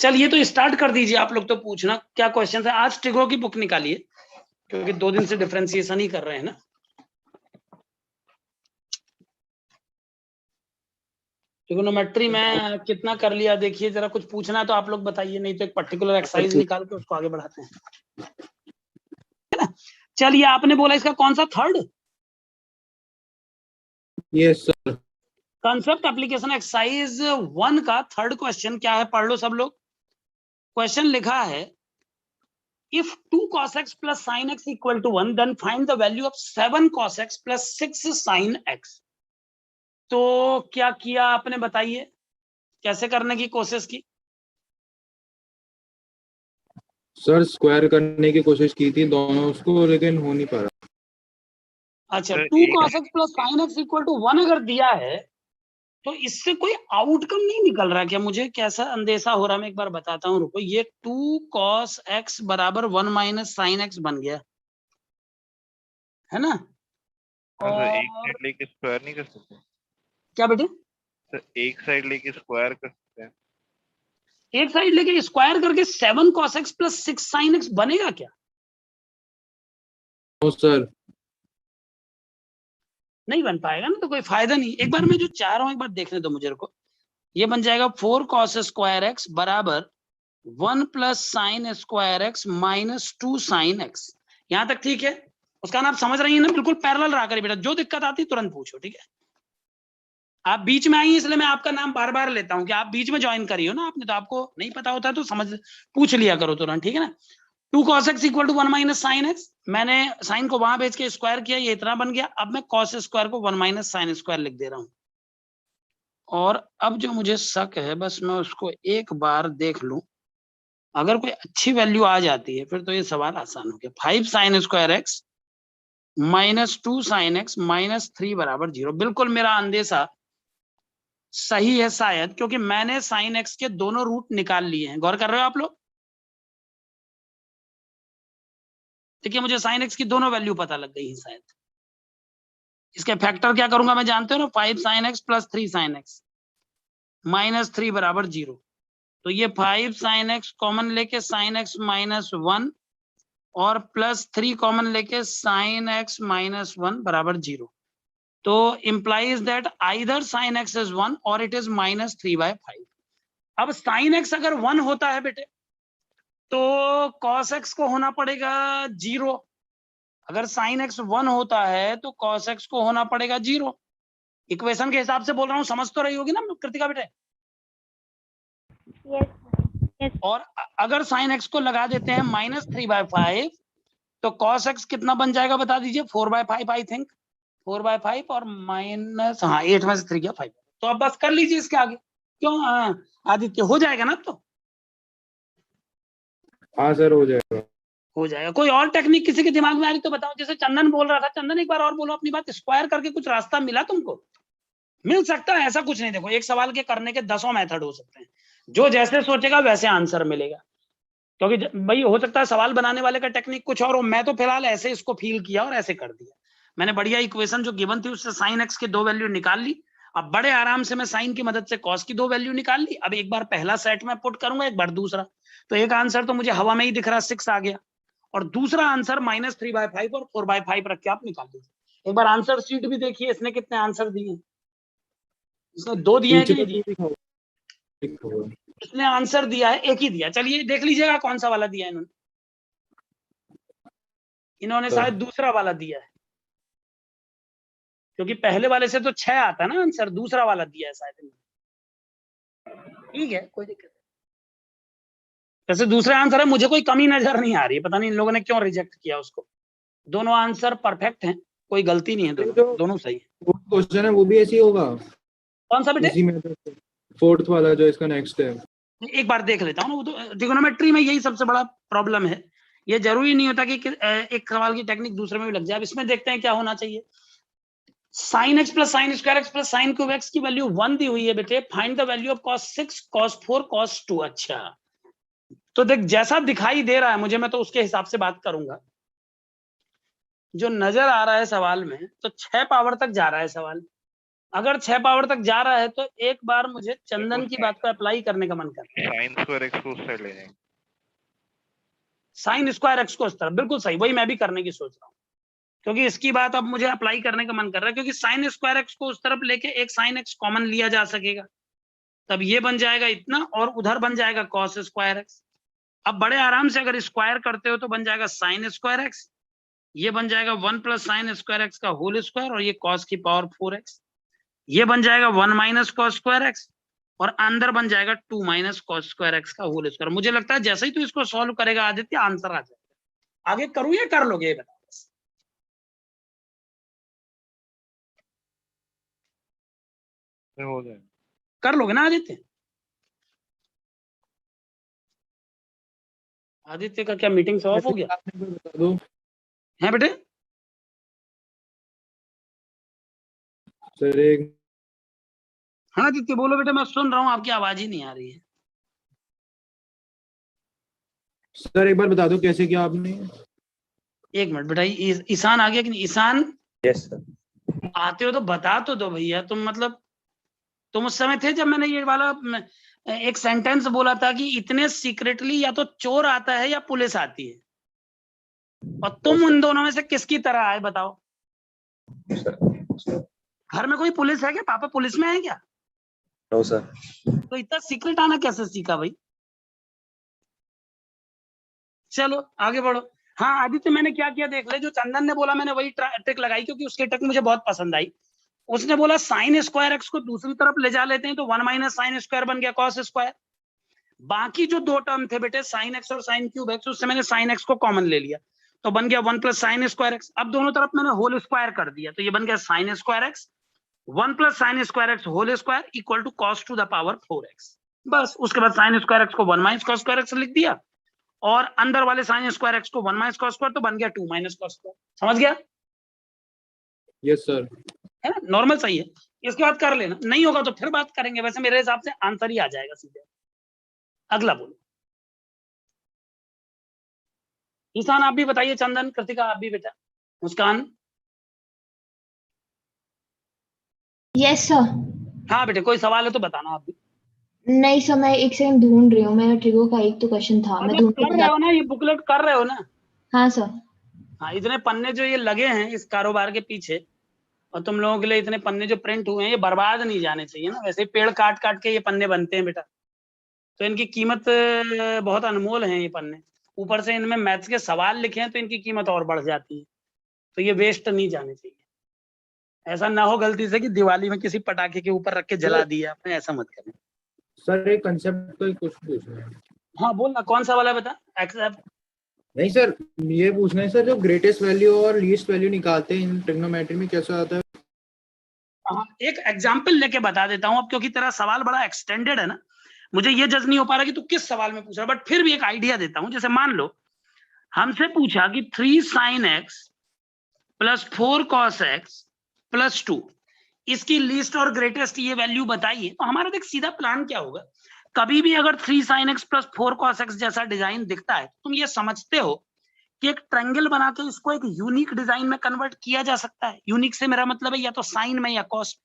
चलिए तो स्टार्ट कर दीजिए आप लोग, तो पूछना क्या क्वेश्चन है। आज ट्रिगो की बुक निकालिए, क्योंकि 2 दिन से डिफरेंशिएशन ही कर रहे हैं ना। ट्रिगोनोमेट्री में कितना कर लिया देखिए जरा, कुछ पूछना है तो आप लोग बताइए, नहीं तो एक पर्टिकुलर एक्सरसाइज निकाल के उसको आगे बढ़ाते हैं। चलिए आपने बोला इसका कौन सा third? Yes sir. Concept application exercise 1 का थर्ड क्वेश्चन क्या है, पढ़ लो सब लोग। क्वेश्चन लिखा है if 2 cos x plus sin x equal to 1 then find the value of 7 cos x plus 6 sin x। तो क्या किया आपने, बताइए कैसे करने की कोशिश की? सर स्क्वायर करने की कोशिश की थी दोनों उसको, लेकिन हो नहीं पा रहा। अच्छा, 2 cos x plus sin x equal to 1 अगर दिया है तो इससे कोई आउटकम नहीं निकल रहा क्या? मुझे कैसा अंदेशा हो रहा है, मैं एक बार बताता हूँ, रुको। ये 2 cos x बराबर 1 माइनस साइन x बन गया है ना। और एक साइड लेके स्क्वायर नहीं कर सकते क्या बेटे? सर? एक साइड लेके स्क्वायर कर सकते हैं। एक साइड लेके स्क्वायर करके 7 cos x plus 6 sin x बनेगा क्या? No sir. नहीं बन पाएगा ना, तो कोई फायदा नहीं। एक बार मैं जो चाह रहा हूं एक बार देखने दो मुझे को। ये बन जाएगा 4 cos स्क्वायर x बराबर 1 plus sine square x minus 2 sine x। यहां तक ठीक है? उसका आप समझ रही है ना, बिल्कुल पैरेलल रहा करिए बेटा, जो दिक्कत आती तुरंत पूछो, ठीक है? आप बीच में आई इसलिए मैं आपका नाम बार बार लेता हूं कि आप बीच में ज्वाइन करी हो ना आपने, तो आपको नहीं पता होता है तो समझ पूछ लिया करो तुरंत, ठीक है ना। 2 cos x equal to 1 minus sine x, मैंने साइन को वहां भेज के स्क्वायर किया, ये इतना बन गया। अब मैं cos स्क्वायर को 1 माइनस साइन स्क्वायर लिख दे रहा हूं। और अब जो मुझे शक है, बस मैं उसको एक बार देख लूं, अगर कोई अच्छी वैल्यू आ जाती है फिर तो ये सवाल आसान हो गया। 5 sign square x minus 2 sine x minus 3 बराबर 0। बिल्कुल मेरा अंदेशा सही है शायद, क्योंकि मैंने साइन एक्स के दोनों रूट निकाल लिए हैं। गौर कर रहे हो आप लोग? देखिए मुझे साइन एक्स की दोनों वैल्यू पता लग गई है शायद। इसके फैक्टर क्या करूंगा मैं, जानते हो ना, 5 sine x plus 3 sine x minus 3 बराबर 0। तो ये 5 साइन एक्स कॉमन लेके साइन एक्स माइनस 1 और प्लस 3 कॉमन लेके साइन एक्स माइनस 1 बराबर 0। तो implies that either sine x is 1 और इट इज माइनस 3/5। अब साइन एक्स अगर 1 होता है बेटे तो कॉस एक्स को होना पड़ेगा 0। अगर साइन एक्स 1 होता है तो कॉस एक्स को होना पड़ेगा 0। इक्वेशन के हिसाब से बोल रहा हूँ, समझ तो रही होगी ना कृतिका बेटे? यस। और अगर साइन एक्स को लगा देते हैं माइनस 3/5 तो कॉस एक्स कितना बन जाएगा बता दीजिए? 4/5 आई थिंक। 4/5 और माइनस, हाँ 8 में से 3 गया 5। तो अब बस कर लीजिए इसके आगे। क्यों आदित्य, हो जाएगा ना? तो हाँ सर हो जाएगा। हो जाएगा। कोई और टेक्निक किसी के दिमाग में आ रही तो बताओ। जैसे चंदन बोल रहा था, चंदन एक बार और बोलो अपनी बात। स्क्वायर करके कुछ रास्ता मिला तुमको? मिल सकता है, ऐसा कुछ नहीं। देखो एक सवाल के करने के 10 मेथड हो सकते हैं, जो जैसे सोचेगा वैसे आंसर मिलेगा। क्योंकि भाई हो सकता है सवाल बनाने वाले का टेक्निक कुछ और हो, मैं तो फिलहाल ऐसे इसको फील किया और ऐसे कर दिया। मैंने बढ़िया इक्वेशन जो गिवन थी उससे साइन एक्स के 2 वैल्यू निकाल ली। अब बड़े आराम से मैं साइन की मदद से कॉस की 2 वैल्यू निकाल ली। अब एक बार पहला सेट में पुट करूंगा, एक बार दूसरा। तो एक आंसर तो मुझे हवा में ही दिख रहा 6 आ गया, और दूसरा आंसर माइनस 3/5 और 4/5 रख के आप निकाल दीजिए। एक बार आंसर शीट भी देखिए, इसने कितने आंसर दिए। इसने 2 दिए हैं कि नहीं दिए? इसने आंसर दिया है एक ही दिया। चलिए देख लीजिएगा कौन सा वाला दिया है इन्होंने शायद दूसरा वाला दिया है, क्योंकि पहले वाले से तो 6 आता है ना आंसर, दूसरा वाला दिया है शायद। ठीक है, कोई दिक्कत नहीं। वैसे दूसरा आंसर है, मुझे कोई कमी नजर नहीं आ रही है, पता नहीं इन लोगों ने क्यों रिजेक्ट किया उसको। दोनों आंसर परफेक्ट हैं, कोई गलती नहीं है, दोनों सही है। क्वेश्चन है वो भी ऐसी होगा? कौन सा बेटे? इसी में फोर्थ वाला जो इसका नेक्स्ट है। एक बार देख लेता हूँ ना। वो तो ट्रिगोनोमेट्री में यही सबसे बड़ा प्रॉब्लम है। ये जरूरी नहीं होता कि एक सवाल की टेक्निक दूसरे में भी लग जाए। अब इसमें देखते हैं क्या होना चाहिए। Sine x plus sine square x plus sine cube x की वैल्यू 1 दी हुई है बेटे। Find the value of cos 6 cos 4 cos 2। अच्छा, तो देख जैसा दिखाई दे रहा है मुझे, मैं तो उसके हिसाब से बात करूंगा। जो नजर आ रहा है सवाल में, तो 6 पावर तक जा रहा है सवाल। अगर 6 पावर तक जा रहा है तो एक बार मुझे चंदन की बात को अप्लाई करने का मन कर रहा है। साइन स्क्वायर एक्स को उस साइड ले जाएंगे। साइन स्क्वायर एक्स को उस तरफ, बिल्कुल सही, वही मैं भी करने की सोच रहा हूँ, क्योंकि इसकी बात अब मुझे अप्लाई करने का मन कर रहा है, क्योंकि साइन स्क्वायर एक्स को उस तरफ लेके एक साइन एक्स कॉमन लिया जा सकेगा, तब ये बन जाएगा इतना और उधर बन जाएगा कॉस स्क्वायर एक्स। अब बड़े आराम से अगर स्क्वायर करते हो तो बन जाएगा साइन स्क्वायर एक्स, ये बन जाएगा 1 प्लस साइन स्क्वायर एक्स का होल स्क्वायर, और ये कॉस की पावर 4x, ये बन जाएगा 1 माइनस कॉस स्क्वायर एक्स, और अंदर बन जाएगा 2 माइनस कॉस स्क्वायर एक्स का होल स्क्वायर। मुझे लगता है जैसे ही तू इसको सॉल्व करेगा आदित्य, आंसर आ जाएगा। आगे करूँ या कर लोगे, ये बताओ बस। हो जाएगा। कर लोगे ना आदित्य? आदित्य का क्या मीटिंग से ऑफ हो गया आपने कोई बता दो है बेटे? सर। एक हाँ आदित्य बोलो बेटे, मैं सुन रहा हूँ, आपकी आवाज ही नहीं आ रही है। सर एक बार बता दो कैसे किया आपने। एक मिनट बेटा, ईशान आ गया कि नहीं? Ishaan yes sir. आते हो तो बता तो दो भैया, तुम मतलब तुम उस समय थे जब मैंने ये वाला एक सेंटेंस बोला था कि इतने सीक्रेटली या तो चोर आता है या पुलिस आती है, और तुम उन दोनों में से किसकी तरह आए बताओ? सर घर में कोई पुलिस है क्या? पापा पुलिस में है क्या? No sir. तो इतना सीक्रेट आना कैसे सीखा भाई? चलो आगे बढ़ो। हाँ आदित्य, मैंने क्या किया देख ले, जो चंदन ने बोला मैंने वही ट्रिक लगाई, क्योंकि उसकी ट्रिक मुझे बहुत पसंद आई। उसने बोला साइन स्क्वायर एक्स को दूसरी तरफ ले जा लेते हैं तो 1 माइनस साइन स्क्वायर बन गया कॉस स्क्वायर। बाकी जो दो टर्म थे बेटे, साइन एक्स और साइन क्यूब एक्स, उससे मैंने साइन एक्स को कॉमन ले लिया तो बन गया 1 प्लस साइन स्क्वायर एक्स। अब दोनों तरफ मैंने होल स्क्वायर कर दिया तो ये बन गया sine square X 1 plus sine square X whole square equal to cos to the power 4x। बस उसके बाद साइन स्क्वायर एक्स को 1 माइनस कॉस स्क्वायर एक्स लिख दिया, और अंदर वाले साइन स्क्वायर एक्स को 1 माइनस कॉस स्क्वायर, तो बन गया 2 माइनस कॉस स्क्वायर। समझ गया? Yes sir. है ना, नॉर्मल सही है। इसके बाद कर लेना, नहीं होगा तो फिर बात करेंगे, वैसे मेरे हिसाब से आंसर ही आ जाएगा सीधे। अगला बोलो ईशान, आप भी बताइए, चंदन, कृतिका आप भी बेटा, मुस्कान। Yes sir. हाँ बेटे, कोई सवाल है तो बताना आप भी। नहीं सर, मैं एक सेकंड ढूंढ रही हूँ, मेरा ट्रिगो का एक तो क्वेश्चन था, मैं ढूंढ कर रहे हो ना, ये बुकलेट कर रहे हो ना? हाँ सर। हाँ, इतने पन्ने जो ये लगे हैं इस कारोबार के पीछे, और तुम लोगों के लिए इतने पन्ने जो प्रिंट हुए हैं, ये बर्बाद नहीं जाने चाहिए ना। वैसे पेड़ काट काट के ये पन्ने बनते हैं बेटा, तो इनकी कीमत बहुत अनमोल है ये पन्ने। ऊपर से इनमें मैथ्स के सवाल लिखे हैं तो इनकी कीमत और बढ़ जाती है, तो ये वेस्ट नहीं जाने चाहिए। ऐसा ना हो गलती से कि दिवाली में किसी पटाखे के ऊपर रख के जला दिया आपने, ऐसा मत करें। सर एक कंसेप्ट का कुछ पूछना है। हाँ बोलना, कौन सा वाला बता? एक्सेप्ट नहीं सर, ये पूछना है सर, जो ग्रेटेस्ट वैल्यू और लीस्ट वैल्यू निकालते हैं इन ट्रिग्नोमेट्री में कैसा आता है? हाँ, एक एग्जाम्पल लेके बता देता हूँ अब, क्योंकि तेरा सवाल बड़ा एक्सटेंडेड है ना, मुझे ये जज नहीं हो पा रहा कि तू किस सवाल में पूछ रहा है, बट फिर भी एक आइडिया देता हूँ। जैसे मान लो हमसे पूछा कि 3 sin x plus 4 cos x plus 2, इसकी लीस्ट और ग्रेटेस्ट ये वैल्यू बताइए। तो हमारा देख सीधा प्लान क्या होगा, कभी भी अगर 3 sin x plus 4 cos x जैसा डिजाइन दिखता है, तुम ये समझते हो कि एक ट्रायंगल बना के इसको एक यूनिक डिजाइन में कन्वर्ट किया जा सकता है। यूनिक से मेरा मतलब है या तो साइन में या कॉस।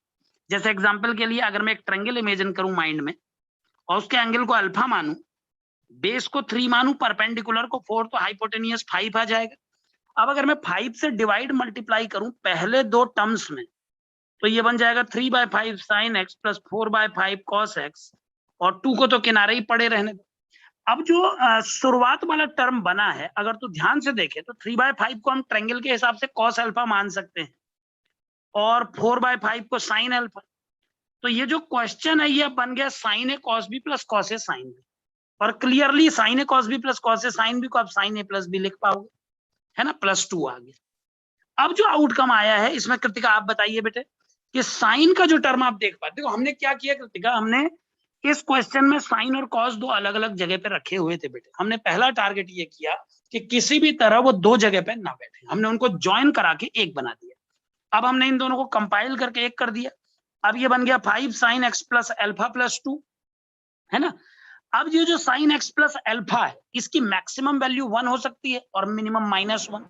जैसे एग्जांपल के लिए अगर मैं एक ट्रायंगल इमेजिन करूं माइंड में, और उसके एंगल को अल्फा मानूं, बेस को 3 मानूं, परपेंडिकुलर को 4, तो हाइपोटेनियस 5 आ जाएगा। अब अगर मैं 5 से डिवाइड मल्टीप्लाई करूं पहले दो टर्म्स में, तो ये बन जाएगा 3/5 sin x plus 4/5 cos x, और 2 को तो किनारे ही पड़े रहने दो। अब जो शुरुआत वाला टर्म बना है, अगर तू ध्यान से देखे तो 3/5 को हम ट्रायंगल के हिसाब से cos अल्फा मान सकते हैं, और 4/5 को sin अल्फा। तो ये जो क्वेश्चन है ये बन गया sin a cos b plus cos a sin b, और clearly sin a cos b plus cos a sin b को आप sin a प्लस b लिख पाओगे, है ना, +2 आ गया। अब जो आउटकम आया है इसमें कृतिका आप बताइए बेटे कि साइन का जो टर्म आप देख पाते हो, हमने क्या किया कृतिका, हमने इस क्वेश्चन में साइन और कॉस दो अलग अलग जगह पे रखे हुए थे बेटे। हमने पहला टारगेट ये किया कि किसी भी तरह वो दो जगह पे ना बैठे, हमने उनको ज्वाइन करा के एक बना दिया। अब हमने इन दोनों को कंपाइल करके एक कर दिया। अब ये बन गया 5 sin x plus alpha plus 2, है ना। अब ये जो sin x प्लस अल्फा है, इसकी मैक्सिमम वैल्यू 1 हो सकती है और मिनिमम -1।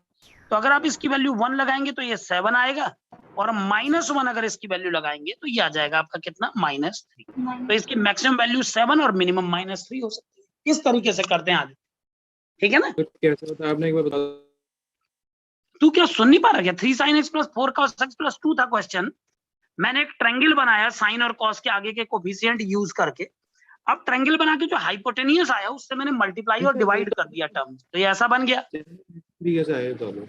तो अगर आप इसकी वैल्यू 1 लगाएंगे तो ये 7 आएगा, और -1 अगर इसकी वैल्यू लगाएंगे तो ये आ जाएगा आपका कितना, -3। तो इसकी मैक्सिमम वैल्यू 7 और मिनिमम -3 हो सकती है। इस तरीके से करते हैं आगे, ठीक है ना। तो कैसे होता है आपने एक बार बता दो। तू क्या सुन नहीं पा रहा क्या? 3 sin x + 4 cos x + 2 था क्वेश्चन। मैंने एक ट्रायंगल बनाया साइन और कॉस के आगे के कोफिशिएंट यूज करके। अब ट्रायंगल बना के जो हाइपोटेनियस आया उससे मैंने मल्टीप्लाई और डिवाइड कर दिया टर्म, तो ये ऐसा बन गया। भी ऐसा है तो लो।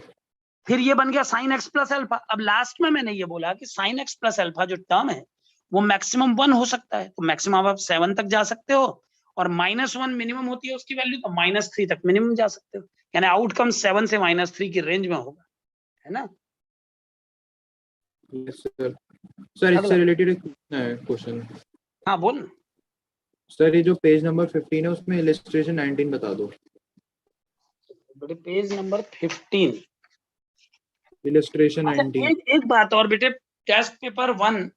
फिर ये बन गया sin x + α। अब लास्ट में मैंने ये बोला कि sin x + α जो टर्म है वो मैक्सिमम 1 हो सकता है, तो मैक्सिमम आप 7 तक जा सकते हो, और -1 मिनिमम होती है उसकी वैल्यू, तो -3 तक मिनिमम जा सकते हो, यानी आउटकम 7 से -3 की रेंज में होगा, है ना। Yes sir. सर इससे रिलेटेड एक क्वेश्चन। हाँ बोल ना। सर ये जो पेज नंबर 15 है उसमें इलस्ट्रेशन 19 बता दो। बेटे पेज नंबर 15। इलस्ट्रेशन अच्छा, 19। एक बात और बेटे, टेस्ट पेपर 1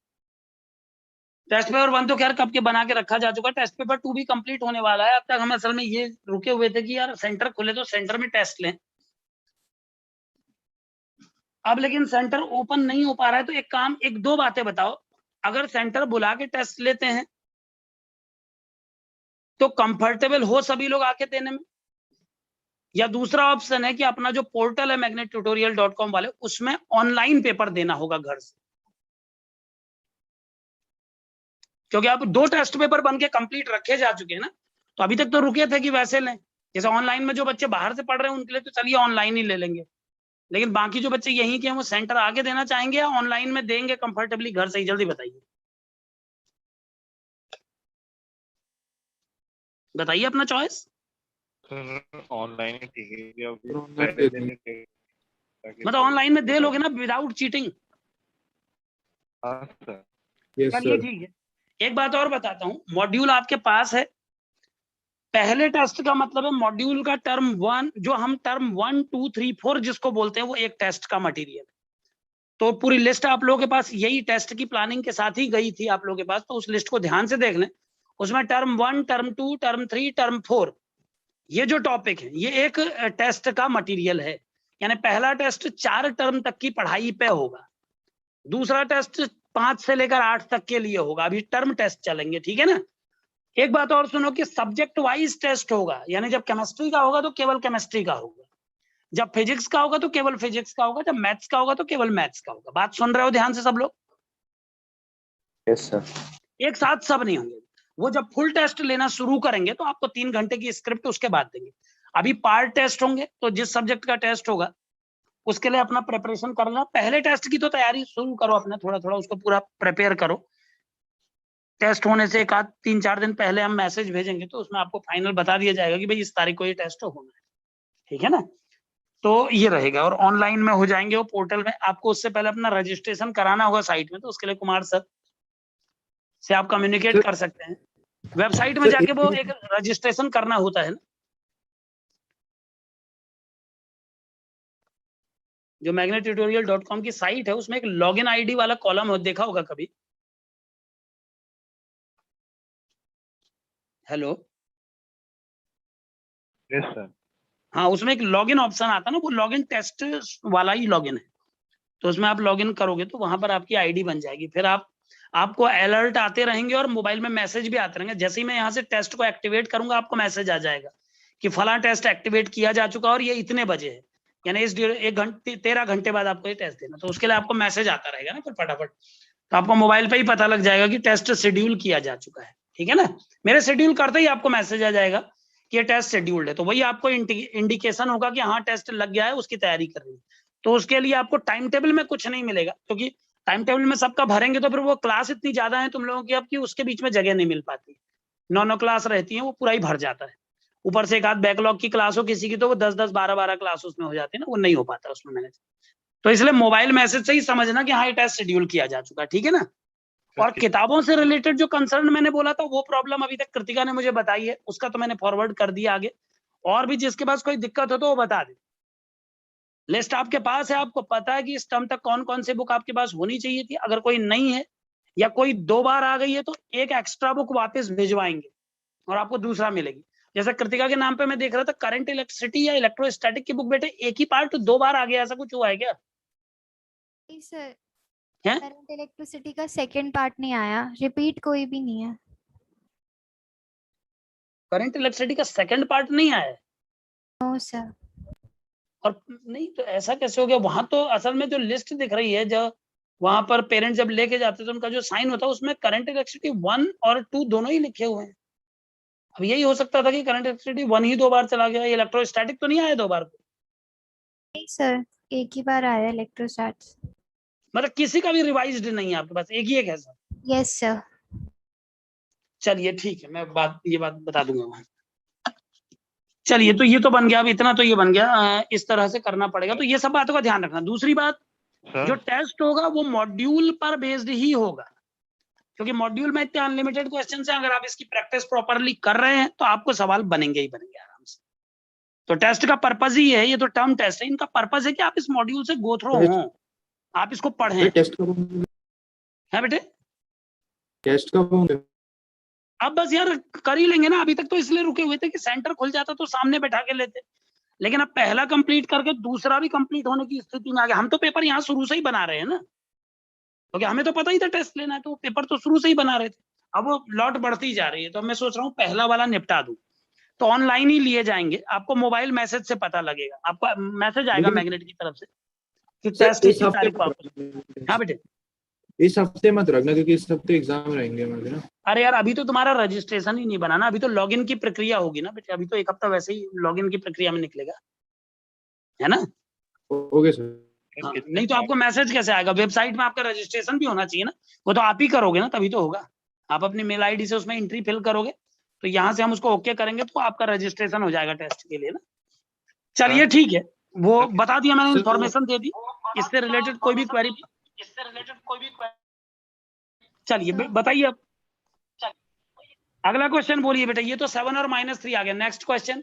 तो खैर कब के बना के रखा जा चुका। टेस्ट पेपर 2 भी कंप्लीट होने वाला है। अब तक हम असल में ये रुके हुए थे कि यार सेंटर खुले तो सेंटर में टेस्ट लें। अब लेकिन सेंटर ओपन नहीं हो पा रहा है, तो एक काम, एक दो बातें बताओ। अगर सेंटर बुला के टेस्ट लेते हैं तो कंफर्टेबल हो सभी लोग आके देने में, या दूसरा ऑप्शन है कि अपना जो पोर्टल है magnettutorial.com वाले, उसमें ऑनलाइन पेपर देना होगा घर से, क्योंकि अब 2 टेस्ट पेपर बन के कंप्लीट रखे जा चुके हैं ना। तो अभी तक तो रुके थे कि वैसे लें, जैसे ऑनलाइन में जो बच्चे बाहर से पढ़ रहे हैं उनके लिए तो चलिए ऑनलाइन ही ले लेंगे, लेकिन बाकी जो बच्चे यहीं के हैं वो सेंटर आके देना चाहेंगे या ऑनलाइन में देंगे कंफर्टेबली घर से ही? जल्दी बताइए, बताइए अपना चॉइस। ऑनलाइन ही ठीक है कि अभी ऑनलाइन पहले दे दिन के ताकि मतलब ऑनलाइन में दे लोगे ना विदाउट चीटिंग? हाँ सर। यस चलिए सर। ठीक है। एक बात और बताता हूँ, मॉड्यूल आपके पास है। पहले टेस्ट का मतलब है मॉड्यूल का टर्म 1, जो हम टर्म 1 2 3 4 जिसको बोलते हैं, वो एक टेस्ट का मटेरियल। तो पूरी लिस्ट आप लोगों के पास यही टेस्ट की प्लानिंग के साथ ही गई थी आप लोगों के पास, तो उस लिस्ट को ध्यान से देख लें। उसमें टर्म 1 टर्म 2 टर्म 3 टर्म 4 ये जो टॉपिक है ये एक टेस्ट का मटेरियल है। यानी पहला टेस्ट 4 टर्म तक की पढ़ाई पे होगा, दूसरा टेस्ट 5 से लेकर 8 तक के लिए होगा। अभी टर्म टेस्ट चलेंगे, ठीक है ना। एक बात और सुनो कि सब्जेक्ट वाइज टेस्ट होगा, यानी जब केमिस्ट्री का होगा तो केवल केमिस्ट्री का होगा, जब फिजिक्स का होगा तो केवल फिजिक्स का होगा, जब मैथ्स का होगा तो केवल मैथ्स का होगा। बात सुन रहे हो ध्यान से सब लोग? Yes sir. एक साथ सब नहीं होंगे। वो जब फुल टेस्ट लेना शुरू करेंगे तो आपको 3 घंटे की स्क्रिप्ट उसके बाद देंगे। अभी पार्ट टेस्ट होंगे, तो जिस सब्जेक्ट का टेस्ट होगा उसके लिए अपना प्रिपरेशन करना। पहले टेस्ट की तो तैयारी शुरू करो अपना, थोड़ा थोड़ा उसको पूरा प्रिपेयर करो। टेस्ट होने से एक आध 3-4 दिन पहले हम मैसेज भेजेंगे, तो उसमें आपको फाइनल बता दिया जाएगा कि भाई इस तारीख को ये टेस्ट होना है, ठीक है ना। तो ये रहेगा, और ऑनलाइन में हो जाएंगे वो पोर्टल में। आपको उससे पहले अपना रजिस्ट्रेशन कराना होगा साइट में, तो उसके लिए कुमार सर से आप कम्युनिकेट कर सकते हैं। वेबसाइट में जाके वो एक रजिस्ट्रेशन करना होता है ना, जो magnettutorial.com की साइट है उसमें एक लॉगिन आईडी वाला कॉलम हो, देखा होगा कभी? Hello, yes sir. हाँ, उसमें एक लॉगिन ऑप्शन आता है ना, वो लॉगिन टेस्ट वाला ही लॉगिन है। तो उसमें आप लॉगिन करोगे तो वहां पर आपकी आईडी बन जाएगी। फिर आपको अलर्ट आते रहेंगे और मोबाइल में मैसेज भी आते रहेंगे। जैसे ही मैं यहाँ से टेस्ट को एक्टिवेट करूंगा आपको मैसेज आ जाएगा कि फला टेस्ट एक्टिवेट किया जा चुका और ये इतने बजे है, यानी इस 13 घंटे बाद आपको ये टेस्ट देना। तो उसके लिए आपको मैसेज आता रहेगा ना फिर फटाफट, तो आपको मोबाइल पे ही पता लग जाएगा कि टेस्ट शेड्यूल किया जा चुका है, ठीक है ना। मेरे शेड्यूल करते ही आपको मैसेज आ जाएगा कि ये टेस्ट शेड्यूल्ड है, तो वही आपको इंडिकेशन होगा कि हाँ टेस्ट लग गया है, उसकी तैयारी कर रही है। तो उसके लिए आपको टाइम टेबल में कुछ नहीं मिलेगा, क्योंकि टाइम टेबल में सबका भरेंगे तो फिर वो क्लास इतनी ज्यादा है तुम लोगों की अब कि उसके बीच में जगह नहीं मिल पाती। 9 क्लास रहती है, वो पूरा ही भर जाता है। ऊपर से एक आध बैकलॉग की क्लास हो किसी की तो वो 10-10 12-12 क्लास उसमें हो जाती है ना, वो नहीं हो पाता उसमें मैनेज। तो इसलिए मोबाइल मैसेज से ही समझना कि हाँ ये टेस्ट शेड्यूल किया जा चुका है, ठीक है ना। और किताबों से रिलेटेड जो कंसर्न मैंने बोला था, वो प्रॉब्लम अभी तक कृतिका ने मुझे बताई है, उसका तो मैंने फॉरवर्ड कर दिया आगे। और भी जिसके पास कोई दिक्कत हो तो वो बता दे। लिस्ट आपके पास है, आपको पता है कि इस टर्म तक कौन कौन सी बुक आपके पास होनी चाहिए थी। अगर कोई नहीं है या कोई 2 बार आ गई है तो एक एक्स्ट्रा बुक वापस भिजवाएंगे और आपको दूसरा मिलेगी। जैसे कृतिका के नाम पे मैं देख रहा था करंट इलेक्ट्रिसिटी या इलेक्ट्रोस्टैटिक की बुक बेटे एक ही पार्ट 2 बार आ गया, ऐसा कुछ हुआ है क्या? नहीं सर, हैं? करंट इलेक्ट्रिसिटी का सेकंड पार्ट नहीं आया, रिपीट कोई भी नहीं है। करंट इलेक्ट्रिसिटी का सेकंड पार्ट नहीं आया है? No sir. और नहीं तो ऐसा कैसे हो गया? वहां तो असल में जो लिस्ट दिख रही है, जब वहां पर पेरेंट्स जब लेके जाते तो उनका जो साइन होता है उसमें करंट इलेक्ट्रिसिटी 1 और 2 दोनों ही लिखे हुए हैं। अब यही हो सकता था कि करंट इलेक्ट्रिसिटी 1 ही 2 बार चला गया, इलेक्ट्रोस्टैटिक तो नहीं आया 2 बार? नहीं सर, एक ही बार आया इलेक्ट्रोस्टैट्स। मतलब किसी का भी रिवाइज्ड नहीं है आपके पास, एक ही एक है सर? Yes sir. चलिए ठीक है, मैं ये बात बता दूंगा वहां। चलिए तो ये तो बन गया, अब इतना तो ये बन गया, इस तरह से करना पड़ेगा, तो ये सब बातों का ध्यान रखना। दूसरी बात, जो सर टेस्ट होगा वो मॉड्यूल पर बेस्ड ही होगा, क्योंकि मॉड्यूल में इतने अनलिमिटेड क्वेश्चन है, अगर आप इसकी प्रैक्टिस प्रॉपरली कर रहे हैं तो आपको सवाल बनेंगे ही बनेंगे आराम से। तो टेस्ट का पर्पज ही है, ये तो टर्म टेस्ट है, इनका पर्पज है कि आप इस मॉड्यूल से गो थ्रू हो, आप इसको पढ़ें। टेस्ट कब होंगे? है बेटे? टेस्ट कब होंगे? अब बस यार कर ही लेंगे ना, अभी तक तो इसलिए रुके हुए थे कि सेंटर खुल जाता तो सामने बैठा के लेते, लेकिन अब पहला कंप्लीट करके दूसरा भी कंप्लीट होने की स्थिति में आ गया। हम तो पेपर यहाँ शुरू से ही बना रहे हैं ना, क्योंकि हमें तो पता ही था टेस्ट लेना है, तो पेपर तो शुरू से ही बना रहे थे। अब वो लॉट बढ़ती जा रही है, तो अब मैं सोच रहा हूँ पहला वाला निपटा दूं, तो ऑनलाइन ही लिए जाएंगे, आपको मोबाइल मैसेज से पता लगेगा, आपका मैसेज आएगा लेकिन- मैग्नेट की तरफ से कि सर, टेस्ट इस की हफ्ते तारीख को मत आपको। रखना। हाँ बेटे? इस हफ्ते मत रखना, क्योंकि इस हफ्ते एग्जाम रहेंगे हमारे ना। अरे यार अभी तो तुम्हारा रजिस्ट्रेशन ही नहीं बना ना, अभी तो लॉगिन की प्रक्रिया होगी ना बेटे, अभी तो एक हफ्ता वैसे ही लॉगिन की प्रक्रिया में निकलेगा, है ना? Okay sir. हाँ, नहीं तो आपको मैसेज कैसे आएगा? वेबसाइट में आपका रजिस्ट्रेशन भी होना चाहिए ना, वो तो आप ही करोगे ना, तभी तो होगा। आप अपनी मेल आईडी से उसमें एंट्री फिल करोगे, तो यहाँ से हम उसको ओके करेंगे तो आपका रजिस्ट्रेशन हो जाएगा टेस्ट के लिए ना। चलिए ठीक है, वो बता दिया मैंने, इन्फॉर्मेशन दे दी। इससे रिलेटेड कोई भी क्वेरी, चलिए बताइए अब। अगला क्वेश्चन बोलिए बेटा, ये तो 7 और -3 आ गया। Next question.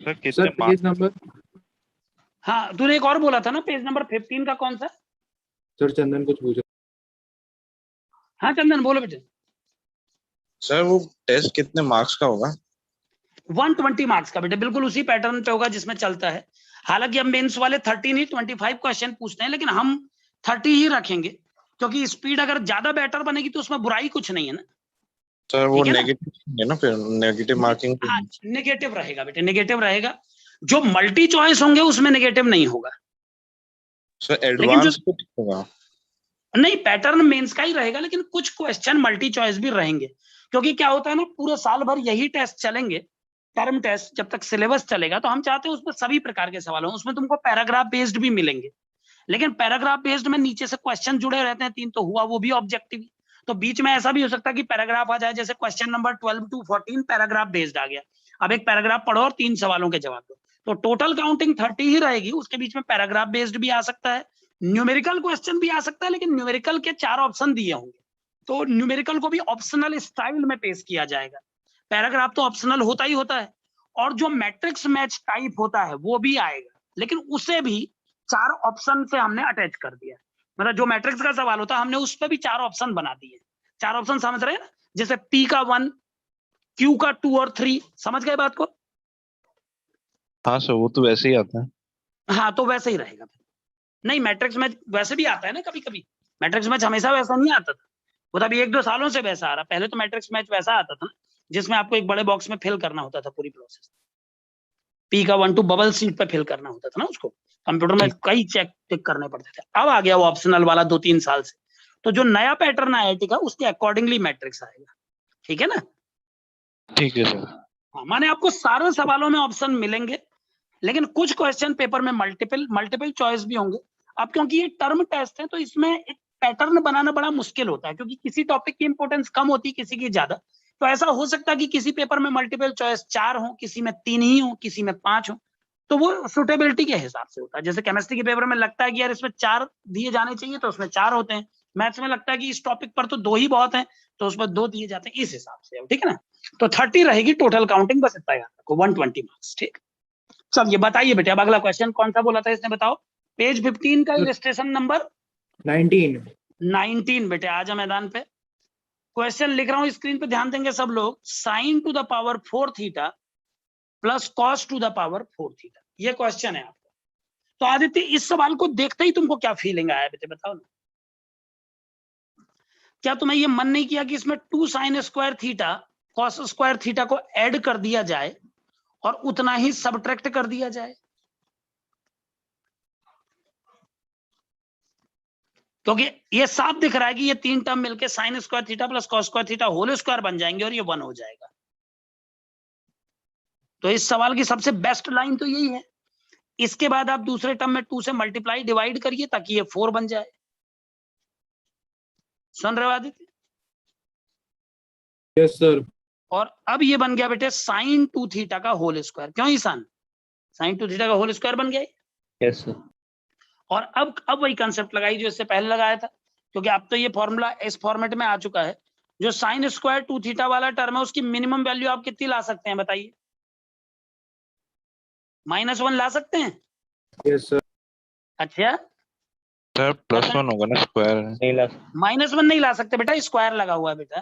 सर कितने सर पेज मार्क्स? नंबर। हाँ तूने एक और बोला था ना, पेज नंबर 15 का कौन सा? सर चंदन कुछ पूछ हाँ चंदन बोलो बेटे। सर वो टेस्ट कितने मार्क्स का होगा? 120 मार्क्स का बेटे, बिल्कुल उसी पैटर्न पे होगा जिसमें चलता है। हालांकि अब मेंस वाले 30 नहीं 25 क्वेश्चन पूछते हैं, लेकिन हम 30 ही रखेंगे, क्योंकि स्पीड अगर ज्यादा बेटर बनेगी तो उसमें बुराई कुछ नहीं है ना। सर वो ठीक है ना? नेगेटिव है ना, फिर नेगेटिव मार्किंग। हाँ नेगेटिव रहेगा बेटे, नेगेटिव रहेगा। जो मल्टी चॉइस होंगे उसमें नेगेटिव नहीं होगा। सर एडवांस कुछ होगा? नहीं, पैटर्न मेंस का ही रहेगा, लेकिन कुछ क्वेश्चन मल्टी चॉइस भी रहेंगे, क्योंकि क्या होता है ना, पूरे साल भर यही टेस्ट चलेंगे, टर्म टेस्ट, जब तक सिलेबस चलेगा, तो हम चाहते हैं उसमें सभी प्रकार के सवाल हों। उसमें तुमको पैराग्राफ बेस्ड भी मिलेंगे, लेकिन पैराग्राफ बेस्ड में नीचे से क्वेश्चन जुड़े रहते हैं 3, तो हुआ वो भी ऑब्जेक्टिव। तो बीच में ऐसा भी हो सकता है कि पैराग्राफ आ जाए, जैसे question number 12 to 14 paragraph based आ गया, अब एक पैराग्राफ पढ़ो और 3 सवालों के जवाब दो, तो टोटल काउंटिंग 30 ही रहेगी। उसके बीच में पैराग्राफ बेस्ड भी आ सकता है, न्यूमेरिकल क्वेश्चन भी आ सकता है, लेकिन न्यूमेरिकल के 4 ऑप्शन दिए होंगे, तो न्यूमेरिकल को भी ऑप्शनल स्टाइल में पेश किया जाएगा। पैराग्राफ तो ऑप्शनल होता ही होता है, और जो मैट्रिक्स मैच टाइप होता है वो भी आएगा, लेकिन उसे भी 4 ऑप्शन से हमने अटैच कर दिया। मतलब जो मैट्रिक्स का सवाल होता है हमने उस पर भी 4 ऑप्शन बना दिए। 4 ऑप्शन समझ रहे हैं ना, जैसे P का 1, Q का 2 और 3, समझ गए बात को? हाँ सर, वो तो वैसे ही आता है। हाँ तो वैसे ही रहेगा। नहीं मैट्रिक्स मैच वैसे भी आता है ना कभी कभी, मैट्रिक्स मैच हमेशा वैसा नहीं आता था, वो तभी 1-2 सालों से वैसा आ रहा। पहले तो मैट्रिक्स मैच वैसा आता था ना, जिसमें आपको एक बड़े बॉक्स में फिल करना होता था पूरी प्रोसेस। P का 1 2 बबल सीट पे फिल करना होता था ना, उसको कंप्यूटर में कई चेक टिक करने पड़ते थे। अब आ गया वो ऑप्शनल वाला 2-3 साल से, तो जो नया पैटर्न आईआईटी का उसके अकॉर्डिंगली मैट्रिक्स आएगा। ठीक है ना? ठीक है सर। हाँ, माने आपको सारे सवालों में ऑप्शन मिलेंगे, लेकिन कुछ क्वेश्चन पेपर में मल्टीपल चॉइस भी होंगे। अब क्योंकि ये टर्म टेस्ट है, तो इसमें एक पैटर्न बनाना बड़ा मुश्किल होता है, क्योंकि किसी टॉपिक की इंपॉर्टेंस कम होती है, किसी की ज्यादा। तो ऐसा हो सकता है कि किसी पेपर में मल्टीपल चॉइस 4 हो, किसी में 3 ही हो, किसी में 5 हो, तो वो सुटेबिलिटी के हिसाब से होता है। जैसे केमिस्ट्री के पेपर में लगता है कि यार इसमें 4 दिए जाने चाहिए, तो उसमें 4 होते हैं। मैथ्स में लगता है कि इस टॉपिक पर तो 2 ही बहुत हैं, तो उसमें 2 दिए जाते हैं, इस हिसाब से। ठीक है ना? तो 30 रहेगी टोटल काउंटिंग, बस इतना याद रखो, 120 मार्क्स। ठीक, चलिए बताइए बेटे, अब अगला क्वेश्चन कौन सा बोला था इसने, बताओ। पेज 15 का इलस्ट्रेशन नंबर 19। 19 बेटे, आजा मैदान पे। क्वेश्चन लिख रहा हूं, स्क्रीन पे ध्यान देंगे सब लोग। Sign to the power 4 theta plus cos to the power 4 theta, ये क्वेश्चन है आपका। तो आदित्य इस सवाल को देखते ही तुमको क्या फीलिंग आया बेटे, बताओ ना। क्या तुम्हें ये मन नहीं किया कि इसमें 2 sign square theta cos square theta को ऐड कर दिया जाए और उतना ही सबट्रैक्ट कर दिया जाए? क्योंकि ये साफ दिख रहा है कि ये 3 टर्म मिलके sine square theta plus cos square theta whole square बन जाएंगे और ये 1 हो जाएगा। तो इस सवाल की सबसे बेस्ट लाइन तो यही है। इसके बाद आप दूसरे टर्म में 2 से मल्टीप्लाई डिवाइड करिए ताकि ये 4 बन जाए। सुन रहे हो आदित्य? Yes sir. और अब ये बन गया बेटे साइन 2 थीटा का होल स्क्वायर। क्यों ईशान? साइन 2 थीटा का होल स्क्वायर बन गया। Yes sir. और अब वही कंसेप्ट लगाई जो इससे पहले लगाया था, क्योंकि अब तो ये फॉर्मूला इस फॉर्मेट में आ चुका है। जो साइन स्क्वायर 2 थीटा वाला टर्म है उसकी मिनिमम वैल्यू आप कितनी ला सकते हैं बताइए? -1 ला सकते हैं? Yes sir. अच्छा, सर +1 होगा ना, स्क्वायर है। नहीं ला -1 नहीं ला सकते बेटा, स्क्वायर लगा हुआ है बेटा।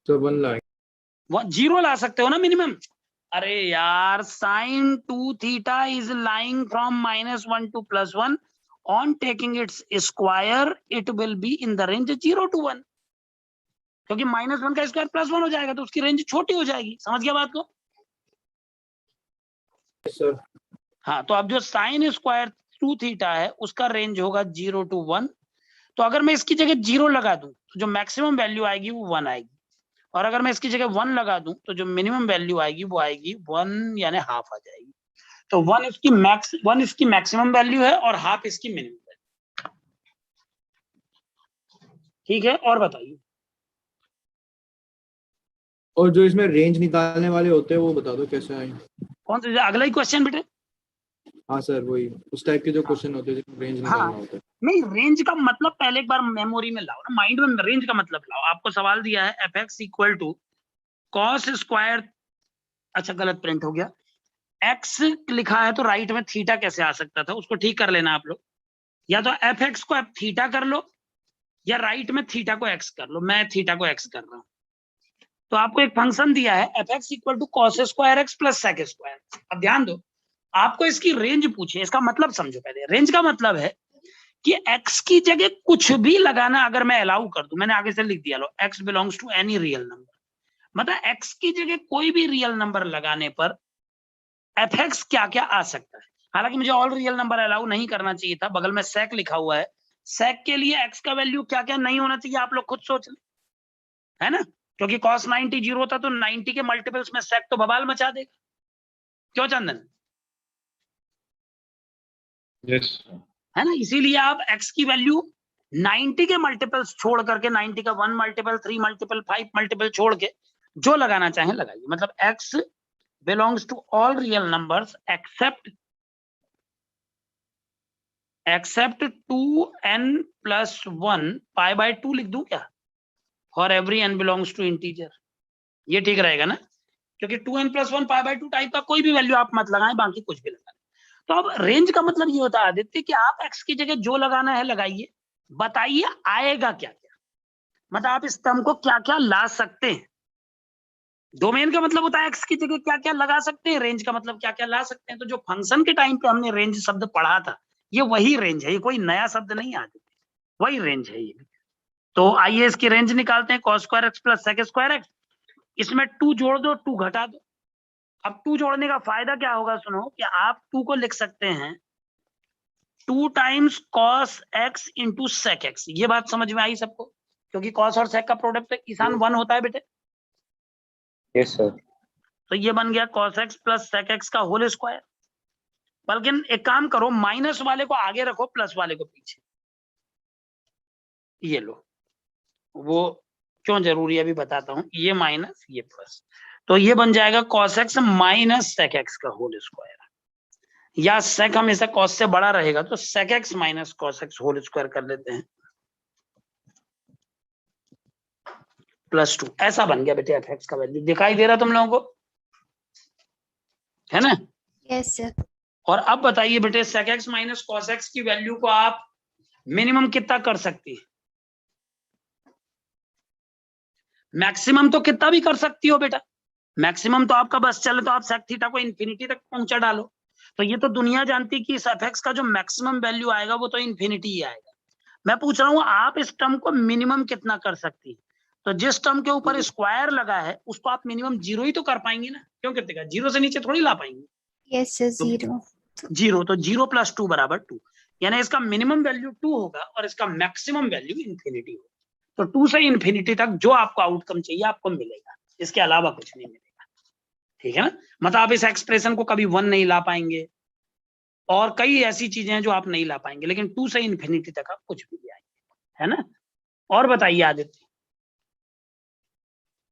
तो 1 लाख। 0 ला सकते हो ना मिनिमम। अरे यार, sine 2 theta is lying from -1 to +1 on taking its square it will be in the range 0 to 1, क्योंकि -1 का स्क्वायर +1 हो जाएगा तो उसकी रेंज छोटी हो जाएगी। समझ गया बात को? Yes sir. हाँ, तो अब जो साइन स्क्वायर 2 थीटा है उसका रेंज होगा 0 to 1। तो अगर मैं इसकी जगह 0 लगा दूं तो जो मैक्सिमम वैल्यू आएगी वो 1 आएगी, और अगर मैं इसकी जगह 1 लगा दूं तो जो मिनिमम वैल्यू आएगी वो आएगी 1, यानी हाफ आ जाएगी। तो 1 इसकी मैक्सिमम वैल्यू है और हाफ इसकी मिनिमम वैल्यू। ठीक है, और बताइए। और जो इसमें रेंज निकालने वाले होते हैं वो बता दो कैसे आए। कौन सा? अगला ही क्वेश्चन बेटे। हाँ सर, वही उस टाइप के जो क्वेश्चन होते हैं जिसमें रेंज निकालना हाँ। होता है। नहीं, रेंज का मतलब पहले एक बार मेमोरी में लाओ ना, माइंड में रेंज का मतलब लाओ। आपको सवाल दिया है fx equal to cos square, अच्छा गलत प्रिंट हो गया, x लिखा है तो राइट में थीटा कैसे आ सकता था, उसको ठीक कर लेना आप लोग। या तो fx को आप थीटा कर लो या राइट में थीटा को x कर लो। मैं थीटा को x कर रहा हूं। तो आपको एक फंक्शन दिया है fx equal to cos square x plus sec square. अब ध्यान दो, आपको इसकी रेंज पूछे, इसका मतलब समझो पहले। रेंज का मतलब है कि x की जगह कुछ भी लगाना अगर मैं अलाउ कर दूं, मैंने आगे से लिख दिया लो x belongs to any real number, मतलब x की जगह कोई भी रियल नंबर लगाने पर fx क्या क्या आ सकता है। हालांकि मुझे ऑल रियल नंबर अलाउ नहीं करना चाहिए था, बगल में सेक लिखा हुआ है। सेक के लिए x का वैल्यू क्या क्या नहीं होना चाहिए आप लोग खुद सोच लें, है ना? क्योंकि cos 90 0 होता तो 90 के मल्टीपल्स में सेक तो बवाल मचा देगा। क्यों चंदन? यस है ना? इसीलिए आप x की वैल्यू 90 के मल्टीपल्स छोड़ करके 90 का 1 मल्टीपल 3 मल्टीपल 5 मल्टीपल छोड़ के जो लगाना चाहें लगाइए। मतलब x belongs to all real numbers except 2n+1 π/2 लिख दूं क्या? For every n belongs to integer. ये ठीक रहेगा ना? क्योंकि 2n+1 π/2 टाइप का कोई भी वैल्यू आप मत लगाएं, बाकी कुछ भी लगाएं। तो अब रेंज का मतलब ये होता है आदित्य कि आप x की जगह जो लगाना है लगाइए, बताइए आएगा क्या क्या, मतलब आप इस टर्म को क्या क्या ला सकते हैं। डोमेन का मतलब होता है x की जगह क्या क्या लगा सकते हैं, रेंज का मतलब क्या क्या ला सकते हैं। तो जो फंक्शन के टाइम पे हमने रेंज शब्द पढ़ा था, ये वही रेंज है, ये कोई नया शब्द नहीं आदित्य, वही रेंज है ये। तो आइए इसकी रेंज निकालते हैं। cos square x plus sec square x, इसमें 2 जोड़ दो 2 घटा दो। अब 2 जोड़ने का फायदा क्या होगा सुनो, कि आप 2 को लिख सकते हैं 2 times cos x into sec x। ये बात समझ में आई सबको? क्योंकि cos और sec का प्रोडक्ट ईशान 1 होता है बेटे। Yes sir. तो ये बन गया cos x plus sec x का होल स्क्वायर। बल्कि एक काम करो, माइनस वाले को आगे रखो, प्लस वाले को पीछे। ये लो, वो क्यों जरूरी है अभी बताता हूं। ये माइनस ये प्लस, तो ये बन जाएगा cos x minus sec x का होल स्क्वायर, या sec हमेशा cos से बड़ा रहेगा तो sec x minus cos x whole square कर लेते हैं, +2। ऐसा बन गया बेटे fx का वैल्यू। दिखाई दे रहा तुम लोगों को, है ना? Yes sir. और अब बताइए बेटे sec x minus cos x की वैल्यू को आप मिनिमम कितना कर सकती है? मैक्सिमम तो कितना भी कर सकती हो बेटा, मैक्सिमम तो आपका बस चले तो आप सेक थीटा को इन्फिनिटी तक पहुंचा डालो। तो ये तो दुनिया जानती कि इस एफ का जो मैक्सिमम वैल्यू आएगा वो तो इन्फिनिटी ही आएगा। मैं पूछ रहा हूँ आप इस टर्म को मिनिमम कितना कर सकती है? तो जिस टर्म के ऊपर स्क्वायर लगा है उसको आप मिनिमम 0 ही तो कर पाएंगे ना, क्यों कितने का 0 से नीचे थोड़ी ला पाएंगे। Yes sir, 0। 0 तो 0 + 2 = 2, यानी इसका मिनिमम वैल्यू 2 होगा और इसका मैक्सिमम वैल्यू इन्फिनिटी होगा। तो 2 से इन्फिनिटी तक जो आपको आउटकम चाहिए आपको मिलेगा, इसके अलावा कुछ नहीं मिलेगा। ठीक है ना, मतलब आप इस एक्सप्रेशन को कभी 1 नहीं ला पाएंगे और कई ऐसी चीजें हैं जो आप नहीं ला पाएंगे, लेकिन 2 से इन्फिनिटी तक आप कुछ भी ले आएंगे, है ना। और बताइए आदित्य।